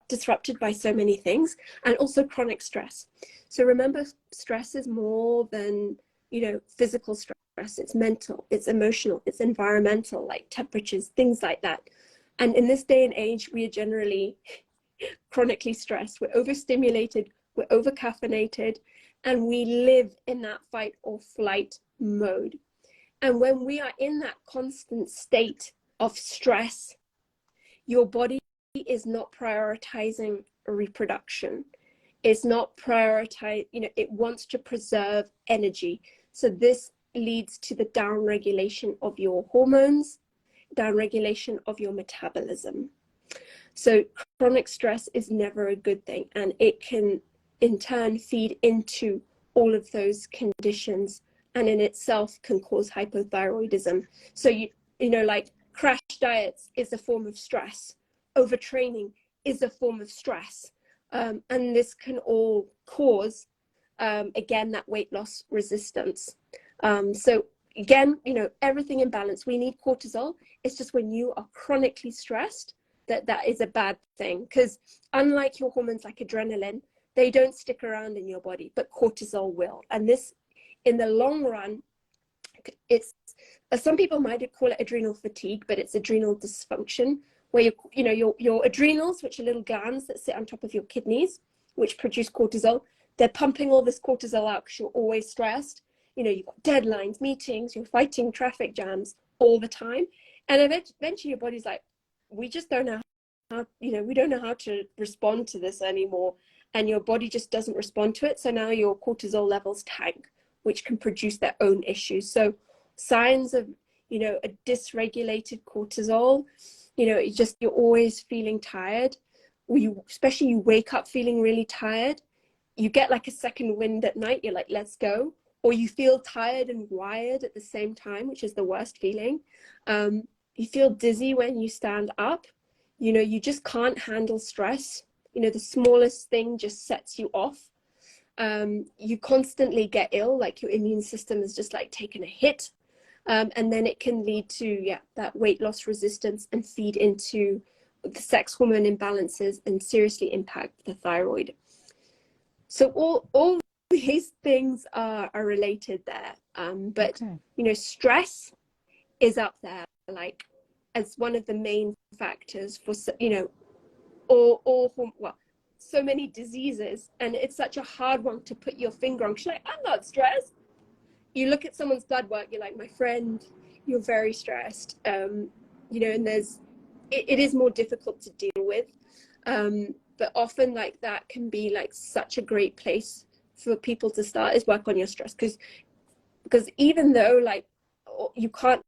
disrupted by so many things, and also chronic stress. So remember, stress is more than, you know, physical stress. It's mental, it's emotional, it's environmental, like temperatures, things like that. And in this day and age, we are generally chronically stressed. We're overstimulated, we're overcaffeinated, and we live in that fight or flight mode. And when we are in that constant state of stress, your body is not prioritizing reproduction. It's not prioritized, it wants to preserve energy. So this leads to the downregulation of your hormones, downregulation of your metabolism. So chronic stress is never a good thing, and it can in turn feed into all of those conditions, and in itself can cause hypothyroidism. So like crash diets is a form of stress, overtraining is a form of stress, and this can all cause again that weight loss resistance. So again, everything in balance. We need cortisol. It's just when you are chronically stressed that is a bad thing, because unlike your hormones like adrenaline, they don't stick around in your body, but cortisol will. And this, in the long run, it's some people might call it adrenal fatigue, but it's adrenal dysfunction, where your adrenals, which are little glands that sit on top of your kidneys, which produce cortisol, they're pumping all this cortisol out because you're always stressed. You've got deadlines, meetings, you're fighting traffic jams all the time, and eventually your body's like, we just don't know how, we don't know how to respond to this anymore, and your body just doesn't respond to it. So now your cortisol levels tank, which can produce their own issues. So signs of a dysregulated cortisol, you're always feeling tired, or especially you wake up feeling really tired, you get like a second wind at night, you're like, let's go, or you feel tired and wired at the same time, which is the worst feeling. You feel dizzy when you stand up, you just can't handle stress, the smallest thing just sets you off. You constantly get ill, like your immune system is just like taken a hit. And then it can lead to that weight loss resistance and feed into the sex hormone imbalances and seriously impact the thyroid. So all these things are related there. But okay. Stress is up there, like, as one of the main factors for so many diseases. And it's such a hard one to put your finger on. She's like, I'm not stressed. You look at someone's blood work, you're like, my friend, you're very stressed. And it is more difficult to deal with. But often like that can be like such a great place for people to start, is work on your stress. Because even though like you can't,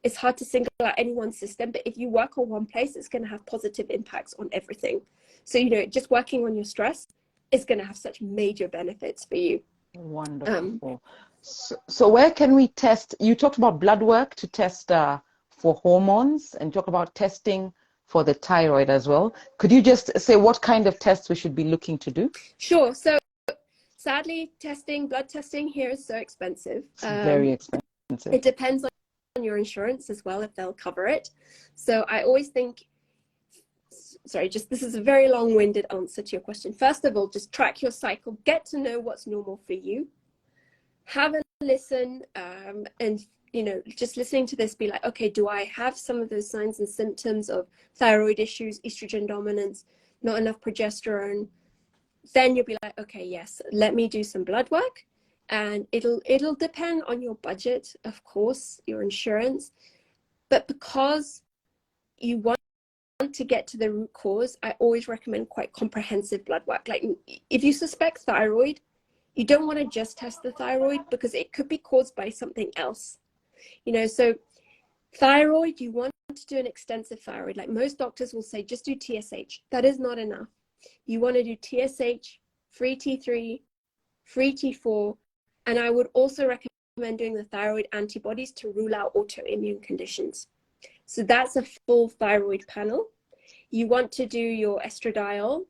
it's hard to single out any one system, but if you work on one place, it's going to have positive impacts on everything. So, just working on your stress is going to have such major benefits for you. Wonderful. So where can we test? You talked about blood work to test for hormones, and talk about testing for the thyroid as well. Could you just say what kind of tests we should be looking to do? Sure. So sadly, blood testing here is so expensive. It's very expensive. It depends on your insurance as well, if they'll cover it. So I always think, this is a very long-winded answer to your question. First of all, just track your cycle, get to know what's normal for you, have a listen, and just listening to this, be like, okay, do I have some of those signs and symptoms of thyroid issues, estrogen dominance, not enough progesterone? Then you'll be like, okay, yes, let me do some blood work. And it'll depend on your budget, of course, your insurance. But because you want to get to the root cause, I always recommend quite comprehensive blood work. Like if you suspect thyroid, you don't want to just test the thyroid, because it could be caused by something else. So thyroid, you want to do an extensive thyroid. Like most doctors will say, just do TSH. That is not enough. You want to do TSH, free T3, free T4, and I would also recommend doing the thyroid antibodies to rule out autoimmune conditions. So that's a full thyroid panel. You want to do your estradiol,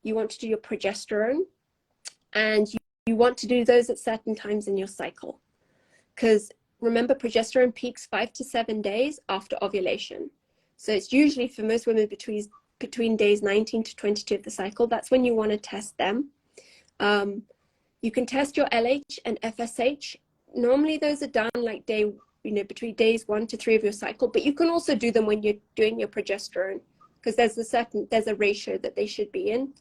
you want to do your progesterone, and you want to do those at certain times in your cycle. Because remember, progesterone peaks 5 to 7 days after ovulation. So it's usually for most women between days 19 to 22 of the cycle. That's when you want to test them. You can test your LH and FSH. Normally those are done like between days 1 to 3 of your cycle, but you can also do them when you're doing your progesterone, because there's a ratio that they should be in.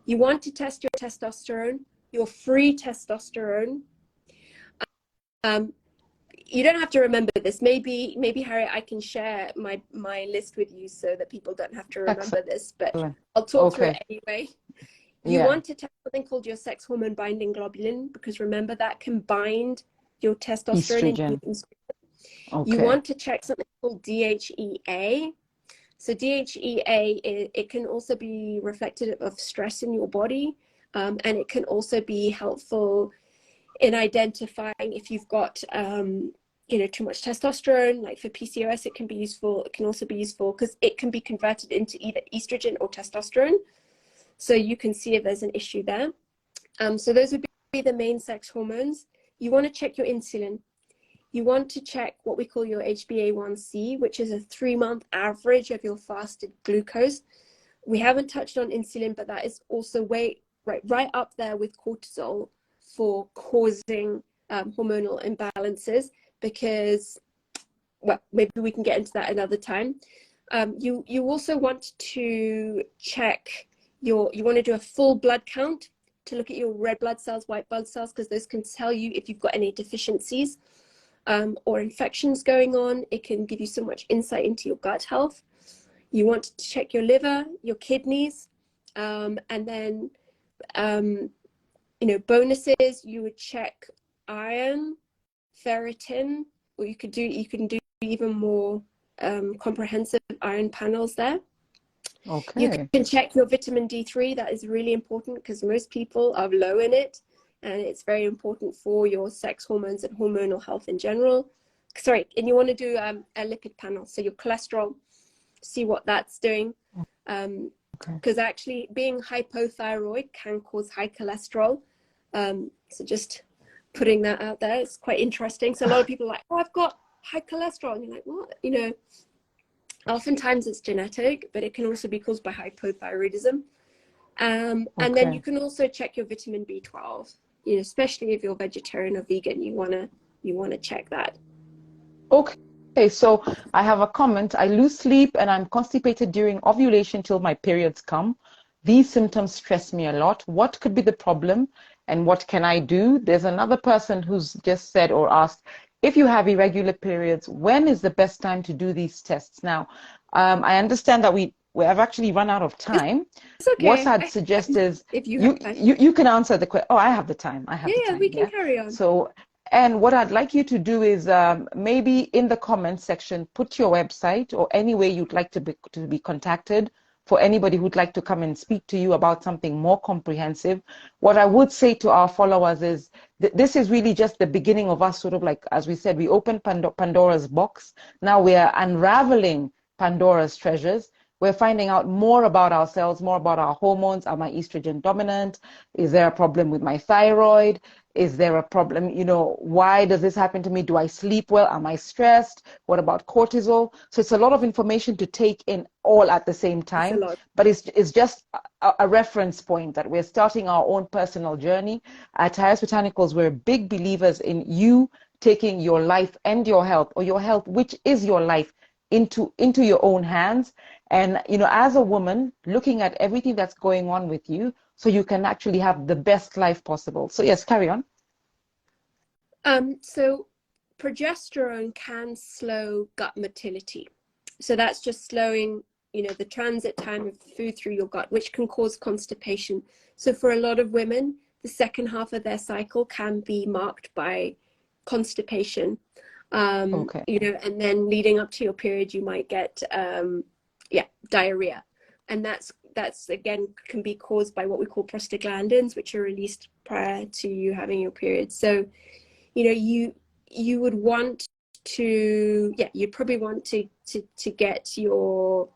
You want to test your testosterone, your free testosterone. You don't have to remember this. Maybe Harriet, I can share my list with you so that people don't have to remember this, but I'll talk through it anyway. You Yeah. want to check something called your sex hormone binding globulin, because remember that can bind your testosterone and your Estrogen. estrogen. You Okay. want to check something called DHEA. So DHEA, it can also be reflective of stress in your body, and it can also be helpful in identifying if you've got too much testosterone. Like for PCOS, it can be useful. It can also be useful because it can be converted into either estrogen or testosterone. So you can see if there's an issue there. So those would be the main sex hormones. You want to check your insulin. You want to check what we call your HbA1c, which is a 3-month average of your fasted glucose. We haven't touched on insulin, but that is also right up there with cortisol for causing hormonal imbalances, because, well, maybe we can get into that another time. You also want to check you want to do a full blood count to look at your red blood cells, white blood cells, because those can tell you if you've got any deficiencies or infections going on. It can give you so much insight into your gut health. You want to check your liver, your kidneys, and then bonuses. You would check iron, ferritin, or you can do even more comprehensive iron panels there. You Okay. can check your vitamin D3. That is really important because most people are low in it, and it's very important for your sex hormones and hormonal health in general. Sorry, and you want to do a lipid panel, so your cholesterol, see what that's doing. Because actually being hypothyroid can cause high cholesterol. So just putting that out there, it's quite interesting. So a lot of people are like, oh, I've got high cholesterol. And you're like, what? Oftentimes it's genetic, but it can also be caused by hypothyroidism. And then you can also check your vitamin B12, especially if you're vegetarian or vegan, you want to check that. Okay, so I have a comment. I lose sleep and I'm constipated during ovulation till my periods come. These symptoms stress me a lot. What could be the problem and what can I do? There's another person who's just said or asked, if you have irregular periods, when is the best time to do these tests? Now, I understand that we have actually run out of time. It's okay. What I'd suggest is if you you, have time. you can answer the question. Oh, I have the time. I have the time. We can carry on. So, and what I'd like you to do is maybe in the comment section, put your website or any way you'd like to be contacted for anybody who'd like to come and speak to you about something more comprehensive. What I would say to our followers is this is really just the beginning of us, sort of like, as we said, we opened Pandora's box. Now we are unraveling Pandora's treasures. We're finding out more about ourselves, more about our hormones. Am I estrogen dominant? Is there a problem with my thyroid? Is there a problem? Why does this happen to me? Do I sleep well? Am I stressed? What about cortisol? So it's a lot of information to take in all at the same time. But it's just a reference point that we're starting our own personal journey. At Highest Botanicals, we're big believers in you taking your life and your health, or your health, which is your life, into your own hands. And, as a woman, looking at everything that's going on with you, so you can actually have the best life possible. So yes, carry on. So progesterone can slow gut motility. So that's just slowing, the transit time of food through your gut, which can cause constipation. So for a lot of women, the second half of their cycle can be marked by constipation. And then leading up to your period, you might get diarrhea, and that's again can be caused by what we call prostaglandins, which are released prior to you having your period. So you would want to you'd probably want to get your,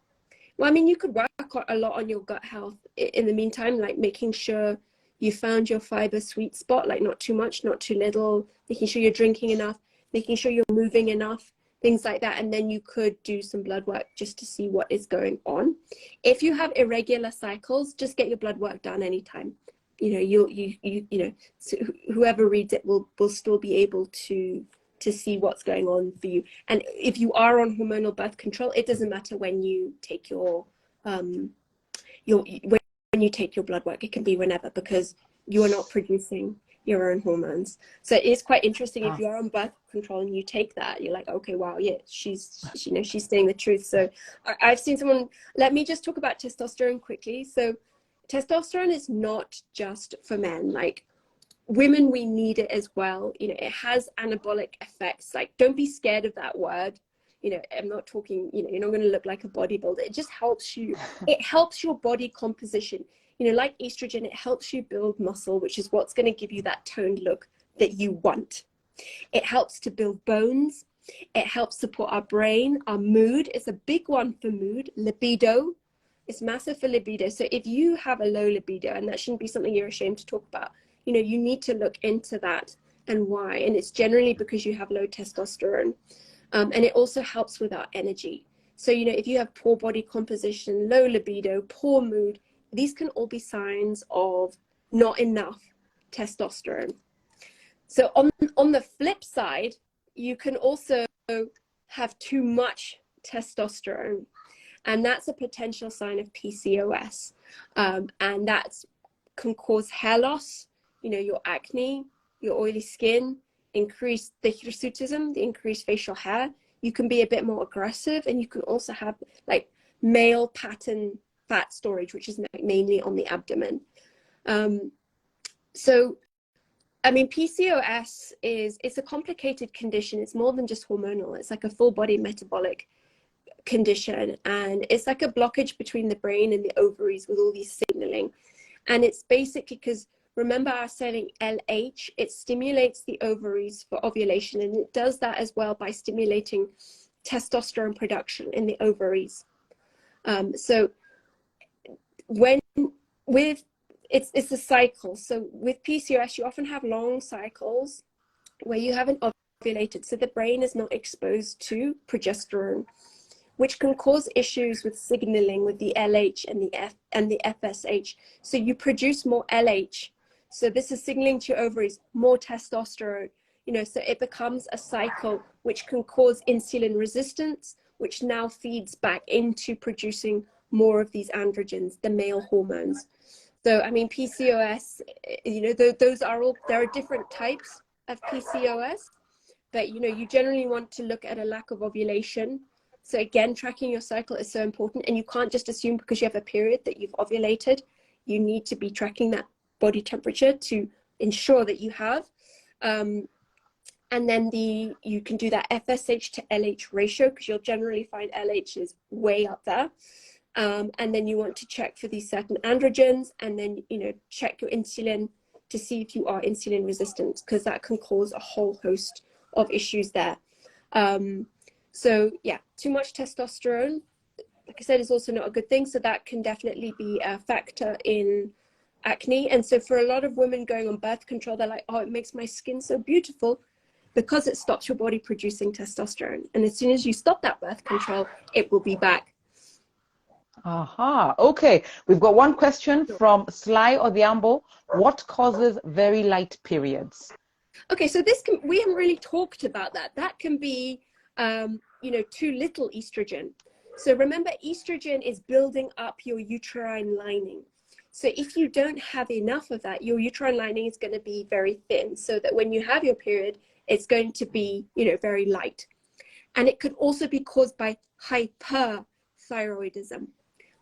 well, I mean, you could work a lot on your gut health in the meantime, like making sure you found your fiber sweet spot, like not too much, not too little, making sure you're drinking enough, making sure you're moving enough, things like that. And then you could do some blood work just to see what is going on. If you have irregular cycles, just get your blood work done anytime. So whoever reads it will still be able to see what's going on for you. And if you are on hormonal birth control, it doesn't matter when you take when you take your blood work. It can be whenever, because you are not producing your own hormones. So it's quite interesting. If you are on birth control and you take that, you're like, okay, wow, yeah, she's saying the truth. So I've seen someone, let me just talk about testosterone quickly. So testosterone is not just for men. Like, women, we need it as well. You know, it has anabolic effects. Like, don't be scared of that word. You know, I'm not talking, you know, you're not going to look like a bodybuilder. It just helps you. It helps your body composition. You know, like estrogen, it helps you build muscle, which is what's going to give you that toned look that you want. It helps to build bones. It helps support our brain, our mood. It's a big one for mood. Libido. It's massive for libido. So if you have a low libido, and that shouldn't be something you're ashamed to talk about, you know, you need to look into that and why. And it's generally because you have low testosterone. And it also helps with our energy. So, you know, if you have poor body composition, low libido, poor mood, these can all be signs of not enough testosterone. So on the flip side, you can also have too much testosterone, and that's a potential sign of PCOS. And that can cause hair loss, you know, your acne, your oily skin, increase the hirsutism, the increased facial hair. You can be a bit more aggressive, and you can also have like male pattern fat storage, which is mainly on the abdomen. So, I mean, PCOS it's a complicated condition. It's more than just hormonal. It's like a full body metabolic condition, and it's like a blockage between the brain and the ovaries with all these signaling. And it's basically because, remember, I was saying LH, it stimulates the ovaries for ovulation, and it does that as well by stimulating testosterone production in the ovaries. So when with it's a cycle. So with PCOS, you often have long cycles where you haven't ovulated, so the brain is not exposed to progesterone, which can cause issues with signaling with the LH and the FSH. So you produce more LH. So this is signaling to your ovaries, more testosterone, you know, so it becomes a cycle which can cause insulin resistance, which now feeds back into producing more of these androgens, the male hormones. So, I mean, PCOS, you know, those are all, there are different types of PCOS, but, you know, you generally want to look at a lack of ovulation. So again, tracking your cycle is so important, and you can't just assume because you have a period that you've ovulated. You need to be tracking that body temperature to ensure that you have. And then you can do that FSH to LH ratio, because you'll generally find LH is way up there. And then you want to check for these certain androgens, and then, you know, check your insulin to see if you are insulin resistant, because that can cause a whole host of issues there. So yeah, too much testosterone, like I said, is also not a good thing. So that can definitely be a factor in acne. And so for a lot of women going on birth control, they're like, oh, it makes my skin so beautiful, because it stops your body producing testosterone. And as soon as you stop that birth control, it will be back. Aha. Okay. We've got one question from Sly Odhiambo. What causes very light periods? Okay, so we haven't really talked about that. That can be, you know, too little estrogen. So remember, estrogen is building up your uterine lining. So if you don't have enough of that, your uterine lining is going to be very thin, so that when you have your period, it's going to be, you know, very light. And it could also be caused by hyperthyroidism,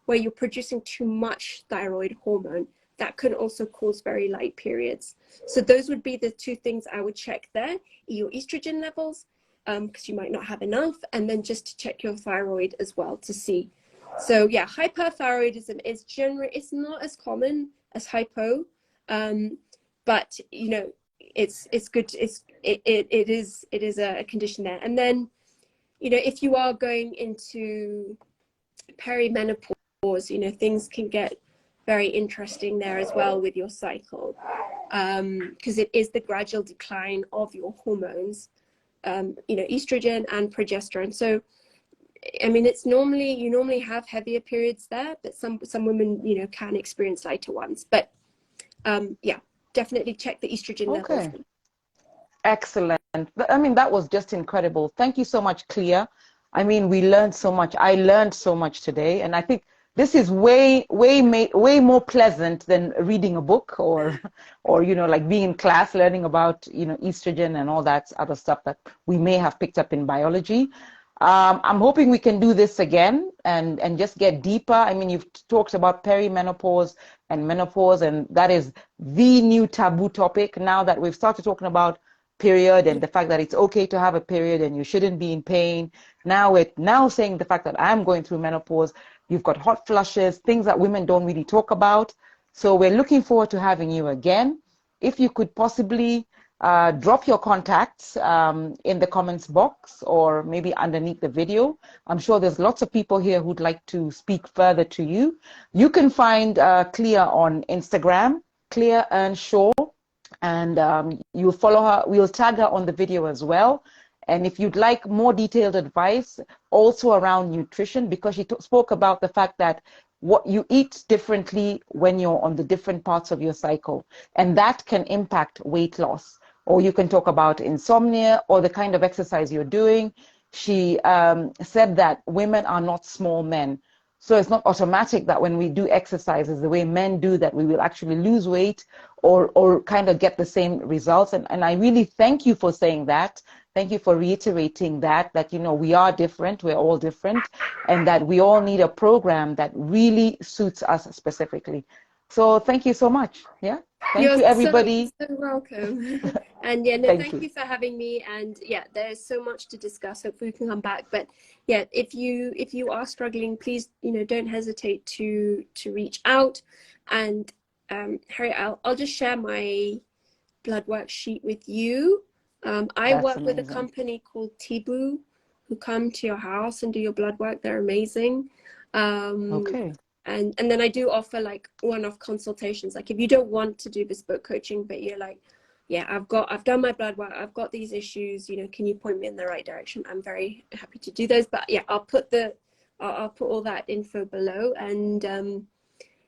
where you're producing too much thyroid hormone. That can also cause very light periods. So those would be the two things I would check there: your estrogen levels, because you might not have enough, and then just to check your thyroid as well to see. So yeah, hyperthyroidism is generally, it's not as common as hypo, but, you know, it's good. It is a condition there. And then, you know, if you are going into perimenopause, you know, things can get very interesting there as well with your cycle, because it is the gradual decline of your hormones, you know, estrogen and progesterone. So, I mean, you normally have heavier periods there, but some women, you know, can experience lighter ones. But yeah, definitely check the estrogen levels. Excellent. I mean, that was just incredible. Thank you so much, Clea. I mean, we learned so much. I learned so much today, and I think this is way more pleasant than reading a book or you know, like being in class learning about, you know, estrogen and all that other stuff that we may have picked up in biology. I'm hoping we can do this again and just get deeper. I mean, you've talked about perimenopause and menopause, and that is the new taboo topic now that we've started talking about period and the fact that it's okay to have a period and you shouldn't be in pain. Now we're now saying the fact that I'm going through menopause. You've got hot flushes, things that women don't really talk about. So we're looking forward to having you again. If you could possibly drop your contacts in the comments box or maybe underneath the video. I'm sure there's lots of people here who'd like to speak further to you. You can find Clea on Instagram, Clea Earnshaw, and you'll follow her. We'll tag her on the video as well. And if you'd like more detailed advice also around nutrition, because she spoke about the fact that what you eat differently when you're on the different parts of your cycle, and that can impact weight loss. Or you can talk about insomnia or the kind of exercise you're doing. She said that women are not small men. So it's not automatic that when we do exercises the way men do that we will actually lose weight or kind of get the same results. And I really thank you for saying that. Thank you for reiterating that, you know, we are different, we're all different, and that we all need a program that really suits us specifically. So thank you so much. Yeah. Thank You're you, everybody. so welcome. And yeah, no, Thank thank you. you for having me. And yeah, there's so much to discuss. Hopefully we can come back. But yeah, if you are struggling, please, you know, don't hesitate to reach out. And Harry, I'll just share my blood work sheet with you. I That's work with a amazing. company called Tibu, who come to your house and do your blood work. They're amazing. Okay. And then I do offer like one-off consultations. Like if you don't want to do bespoke coaching, but you're like, yeah, I've done my blood work, I've got these issues, you know, can you point me in the right direction? I'm very happy to do those. But yeah, I'll put all that info below. And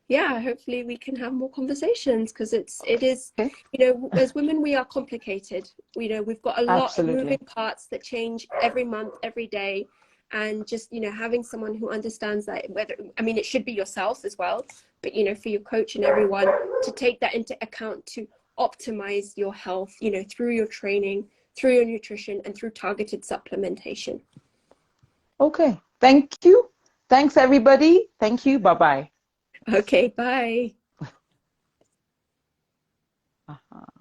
yeah, hopefully we can have more conversations, because it is, Okay. you know, as women we are complicated. You know, we've got a lot of moving Absolutely. parts that change every month, every day. And just, you know, having someone who understands that, whether, I mean, it should be yourself as well, but you know, for your coach and everyone to take that into account, to optimize your health, you know, through your training, through your nutrition, and through targeted supplementation. Okay. Thank you. Thanks, everybody. Thank you. Bye-bye. Okay, bye. Uh-huh.